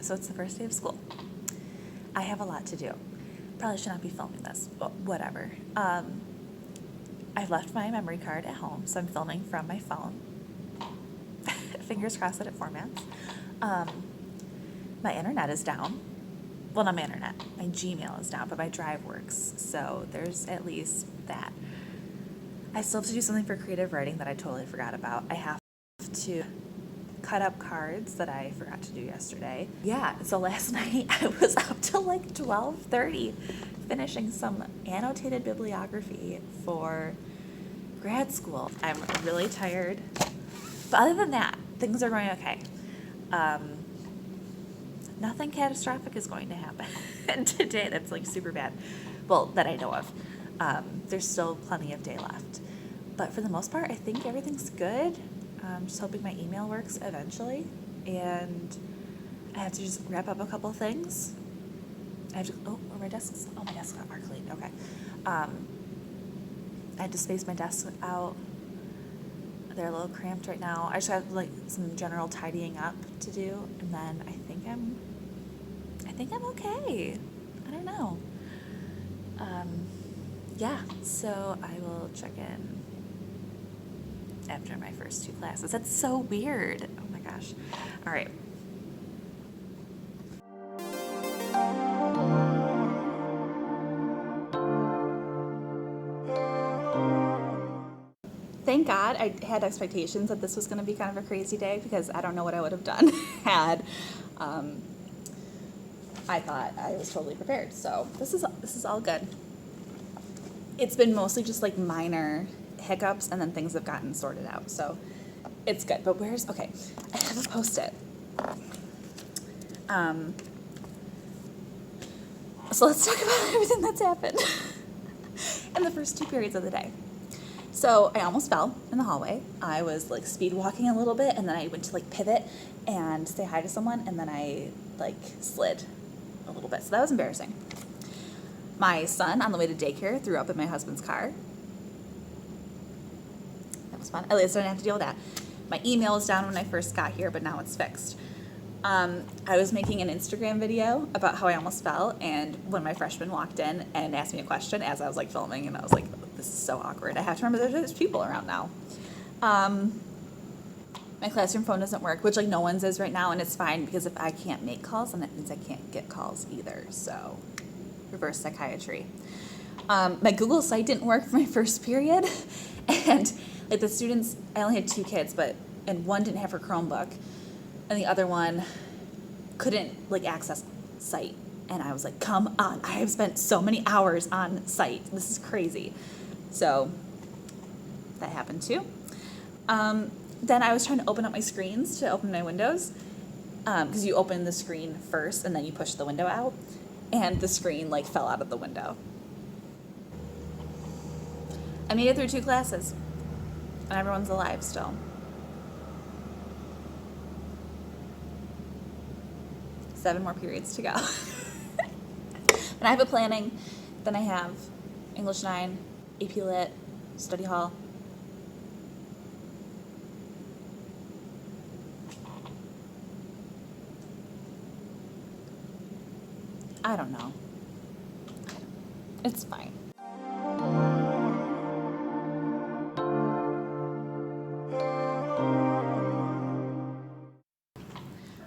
So it's the first day of school. I have a lot to do. Probably should not be filming this, but whatever. I've left my memory card at home, so I'm filming from my phone. Fingers crossed that it formats. My internet is down. Well, not my internet. My Gmail is down, but my Drive works. So there's at least that. I still have to do something for creative writing that I totally forgot about. I have to cut up cards that I forgot to do yesterday. Yeah, so last night I was up till like 12:30 finishing some annotated bibliography for grad school. I'm really tired. But other than that, things are going okay. Nothing catastrophic is going to happen today that's like super bad. Well, that I know of. There's still plenty of day left. But for the most part, I think everything's good. I'm just hoping my email works eventually. And I have to just wrap up a couple things. I have to, my desk got mark cleaned. Okay. I had to space my desk out. They're a little cramped right now. I just have like some general tidying up to do, and then I think I'm okay. I don't know. Yeah, so I will check in after my first 2 classes. That's so weird. Oh my gosh. All right. Thank God I had expectations that this was going to be kind of a crazy day, because I don't know what I would have done had I thought I was totally prepared. So this is all good. It's been mostly just like minor hiccups, and then things have gotten sorted out. So it's good. But okay, I have a Post-it. So let's talk about everything that's happened in the first 2 periods of the day. So I almost fell in the hallway. I was like speed walking a little bit, and then I went to like pivot and say hi to someone, and then I like slid a little bit. So that was embarrassing. My son on the way to daycare threw up in my husband's car. That was fun. At least I didn't have to deal with that. My email was down when I first got here, but now it's fixed. I was making an Instagram video about how I almost fell, and when my freshman walked in and asked me a question as I was like filming, and I was like, this is so awkward. I have to remember there's people around now. My classroom phone doesn't work, which like no one's is right now, and it's fine, because if I can't make calls, then that means I can't get calls either. So reverse psychiatry. My Google site didn't work for my first period, and like the students, I only had 2 kids, and one didn't have her Chromebook, and the other one couldn't like access site. And I was like, come on, I have spent so many hours on site. This is crazy. So that happened too. Then I was trying to open up my screens to open my windows, because you open the screen first and then you push the window out, and the screen like fell out of the window. I made it through 2 classes, and everyone's alive still. 7 more periods to go. And I have a planning, then I have English 9, AP Lit, study hall. I don't know. It's fine.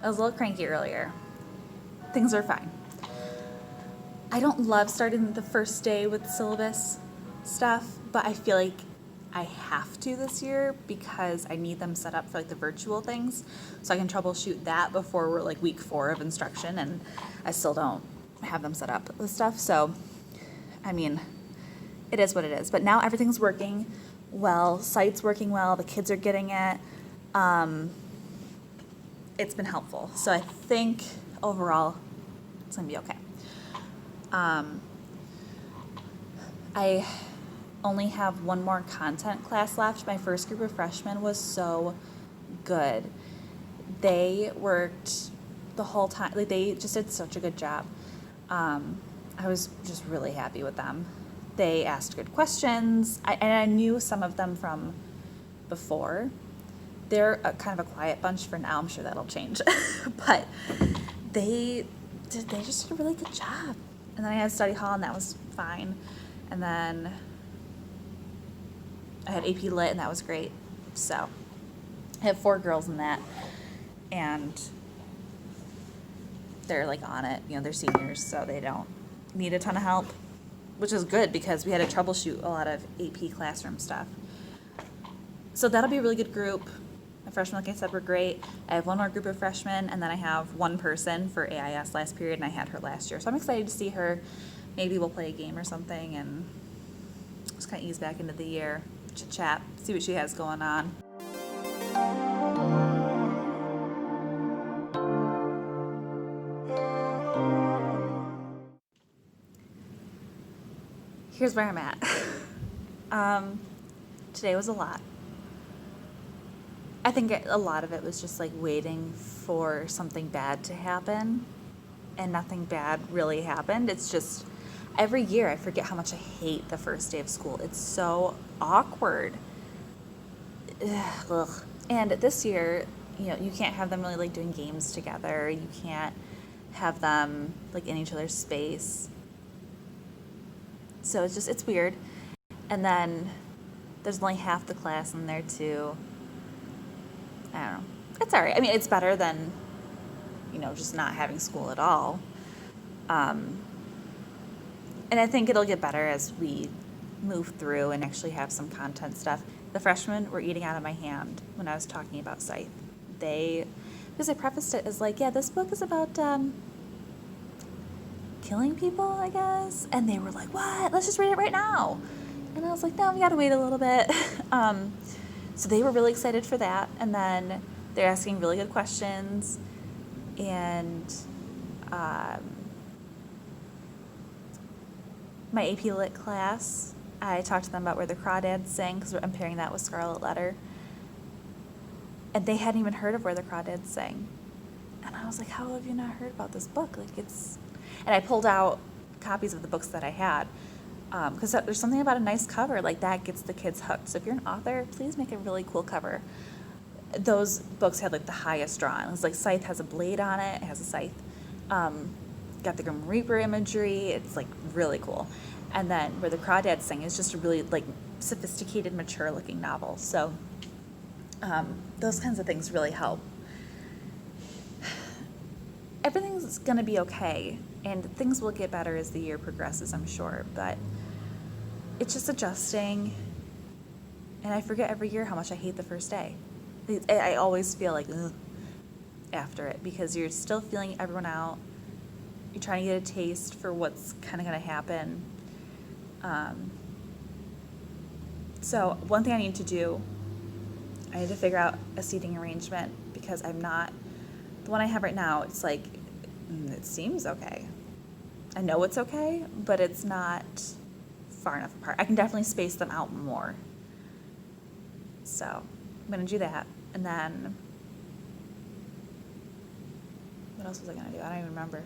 I was a little cranky earlier. Things are fine. I don't love starting the first day with syllabus stuff, but I feel like I have to this year, because I need them set up for like the virtual things, so I can troubleshoot that before we're like week 4 of instruction, and I still don't have them set up with stuff. So, I mean, it is what it is. But now everything's working well. Site's working well. The kids are getting it. It's been helpful. So I think overall it's going to be okay. I only have 1 more content class left. My first group of freshmen was so good. They worked the whole time. Like, they just did such a good job. I was just really happy with them. They asked good questions, and I knew some of them from before, They're kind of a quiet bunch for now. I'm sure that'll change. But they just did a really good job. And then I had study hall, and that was fine. And then I had AP Lit, and that was great. So I have 4 girls in that, and they're like on it. You know, they're seniors, so they don't need a ton of help, which is good because we had to troubleshoot a lot of AP classroom stuff. So that'll be a really good group. My freshmen, like I said, were great. I have one more group of freshmen, and then I have one person for AIS last period, and I had her last year. So I'm excited to see her. Maybe we'll play a game or something and just kind of ease back into the year, chit-chat, see what she has going on. Here's where I'm at. Today was a lot. I think a lot of it was just like waiting for something bad to happen, and nothing bad really happened. It's just every year I forget how much I hate the first day of school. It's so awkward. Ugh. And this year, you know, you can't have them really like doing games together. You can't have them like in each other's space. So it's weird. And then there's only half the class in there too. I don't know. It's all right. I mean, it's better than, you know, just not having school at all. And I think it'll get better as we move through and actually have some content stuff. The freshmen were eating out of my hand when I was talking about Scythe. Because I prefaced it as like, yeah, this book is about killing people, I guess. And they were like, what? Let's just read it right now. And I was like, no, we gotta wait a little bit. So they were really excited for that. And then they're asking really good questions. And my AP Lit class, I talked to them about Where the Crawdads Sing, because I'm pairing that with Scarlet Letter. And they hadn't even heard of Where the Crawdads Sing. And I was like, how have you not heard about this book? Like, it's... And I pulled out copies of the books that I had. Because there's something about a nice cover, like that gets the kids hooked. So if you're an author, please make a really cool cover. Those books had like the highest drawing. It was like Scythe has a blade on it. It has a scythe. Got the Grim Reaper imagery. It's like really cool. And then Where the Crawdads Sing is just a really like sophisticated, mature looking novel. So those kinds of things really help. Everything's gonna be okay, and things will get better as the year progresses, I'm sure, but it's just adjusting, and I forget every year how much I hate the first day. I always feel like, ugh, after it, because you're still feeling everyone out, you're trying to get a taste for what's kind of gonna happen. So one thing I need to do, I need to figure out a seating arrangement, because I'm not... The one I have right now, it's like, it seems okay. I know it's okay, but it's not far enough apart. I can definitely space them out more. So I'm going to do that. And then, what else was I going to do? I don't even remember.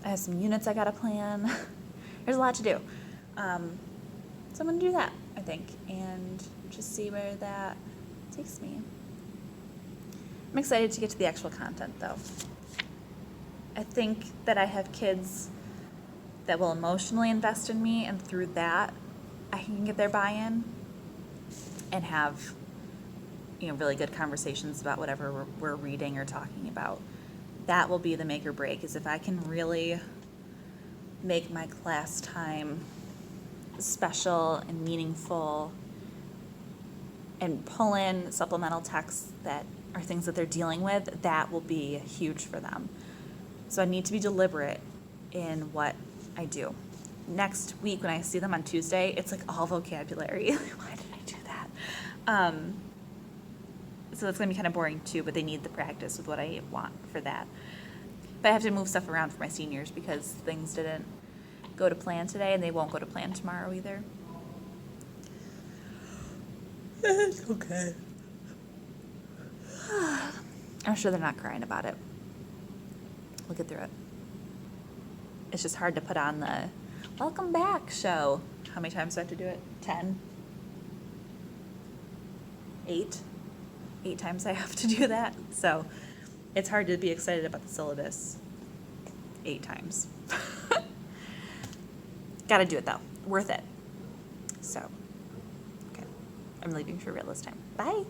I have some units I got to plan. There's a lot to do. So I'm going to do that, I think, and just see where that takes me. I'm excited to get to the actual content, though. I think that I have kids that will emotionally invest in me, and through that, I can get their buy-in and have, you know, really good conversations about whatever we're reading or talking about. That will be the make or break, is if I can really make my class time special and meaningful and pull in supplemental texts that are things that they're dealing with, that will be huge for them. So I need to be deliberate in what I do. Next week when I see them on Tuesday, it's like all vocabulary. Why did I do that? So it's going to be kind of boring too, but they need the practice with what I want for that. But I have to move stuff around for my seniors because things didn't go to plan today, and they won't go to plan tomorrow either. It's okay. I'm sure they're not crying about it. We'll get through it. It's just hard to put on the welcome back show how many times do I have to do it? 10? 8? 8 times I have to do that. So it's hard to be excited about the syllabus 8 times. Gotta do it though. Worth it. So, okay. I'm leaving for real this time. Bye.